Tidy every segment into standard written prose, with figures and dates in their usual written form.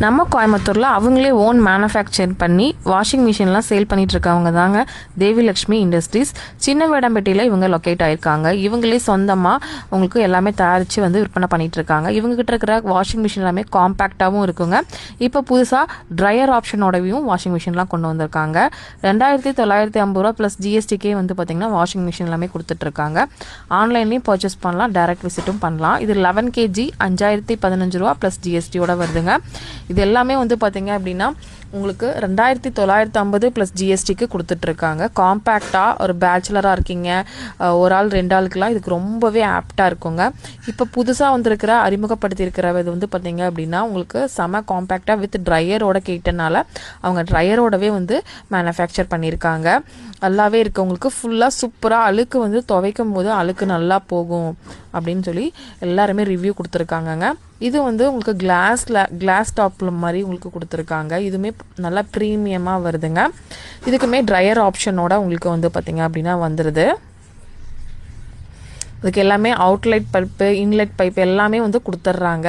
நம்ம கோயம்புத்தூரில் அவங்களே ஓன் மேனுஃபேக்சர் பண்ணி வாஷிங் மிஷின்லாம் சேல் பண்ணிட்டு இருக்கவங்க தாங்க தேவிலக்ஷ்மி இண்டஸ்ட்ரீஸ். சின்ன வேடம்பட்டியில் இவங்க லொக்கேட் ஆயிருக்காங்க. இவங்களே சொந்தமாக உங்களுக்கு எல்லாமே தயாரித்து வந்து விற்பனை பண்ணிட்டு இருக்காங்க. இவங்க கிட்ட இருக்கிற வாஷிங் மிஷின் எல்லாமே காம்பேக்டாகவும் இருக்குங்க. இப்போ புதுசாக ட்ரையர் ஆப்ஷனோடவையும் வாஷிங் மிஷின்லாம் கொண்டு வந்திருக்காங்க. 2950 ரூபா ப்ளஸ் ஜிஎஸ்டிக்கே வந்து பார்த்தீங்கன்னா வாஷிங் மிஷின் எல்லாமே கொடுத்துட்ருக்காங்க. ஆன்லைன்லேயும் பர்ச்சேஸ் பண்ணலாம், டைரக்ட் விசிட்டும் பண்ணலாம். இது 11 kg 5015 ரூபா ப்ளஸ் ஜிஎஸ்டியோட வருதுங்க. இது எல்லாமே வந்து பார்த்தீங்க அப்படின்னா உங்களுக்கு 2950 ப்ளஸ் ஜிஎஸ்டிக்கு கொடுத்துட்ருக்காங்க. காம்பேக்டாக ஒரு பேச்சுலராக இருக்கீங்க, ஒரு ஆள் 2 ஆளுக்கெலாம் இதுக்கு ரொம்பவே ஆப்டாக இருக்குங்க. இப்போ புதுசாக வந்திருக்கிற அறிமுகப்படுத்தியிருக்கிற இது வந்து பார்த்தீங்க அப்படின்னா உங்களுக்கு செம காம்பேக்டாக வித் ட்ரையரோட கேட்டனால அவங்க ட்ரையரோடவே வந்து மேனுஃபேக்சர் பண்ணியிருக்காங்க. நல்லாவே இருக்கு. உங்களுக்கு ஃபுல்லாக சூப்பராக அழுக்கு வந்து துவைக்கும் போது அழுக்கு நல்லா போகும் அப்படின்னு சொல்லி எல்லாருமே ரிவ்யூ கொடுத்துருக்காங்கங்க. இது வந்து உங்களுக்கு கிளாஸ் டாப்ல மாதிரி உங்களுக்கு கொடுத்துருக்காங்க. இதுவுமே நல்லா ப்ரீமியமாக வருதுங்க. இதுக்குமே ட்ரையர் ஆப்ஷனோட உங்களுக்கு வந்து பார்த்தீங்க அப்படின்னா வந்துடுது. இதுக்கு எல்லாமே அவுட்லெட் பைப்பு, இன்லெட் பைப் எல்லாமே வந்து கொடுத்துட்றாங்க.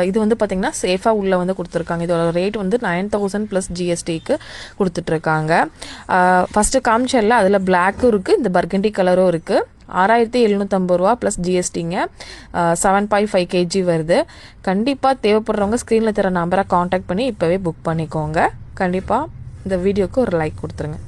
இது வந்து பார்த்தீங்கன்னா சேஃபாக உள்ளே வந்து கொடுத்துருக்காங்க. இதோட ரேட் வந்து 9000 ப்ளஸ் ஜிஎஸ்டிக்கு கொடுத்துட்ருக்காங்க. ஃபஸ்ட்டு காமிச்சரில் அதில் பிளாக்கும் இருக்குது, இந்த பர்கண்டி கலரும் இருக்குது. 6750 ரூபா ப்ளஸ் ஜிஎஸ்டிங்க. 7.5 kg வருது. கண்டிப்பாக தேவைப்படுறவங்க ஸ்க்ரீனில் தர நம்பரை காண்டாக்ட் பண்ணி இப்போவே புக் பண்ணிக்கோங்க. கண்டிப்பாக இந்த வீடியோக்கு ஒரு லைக் கொடுத்துருங்க.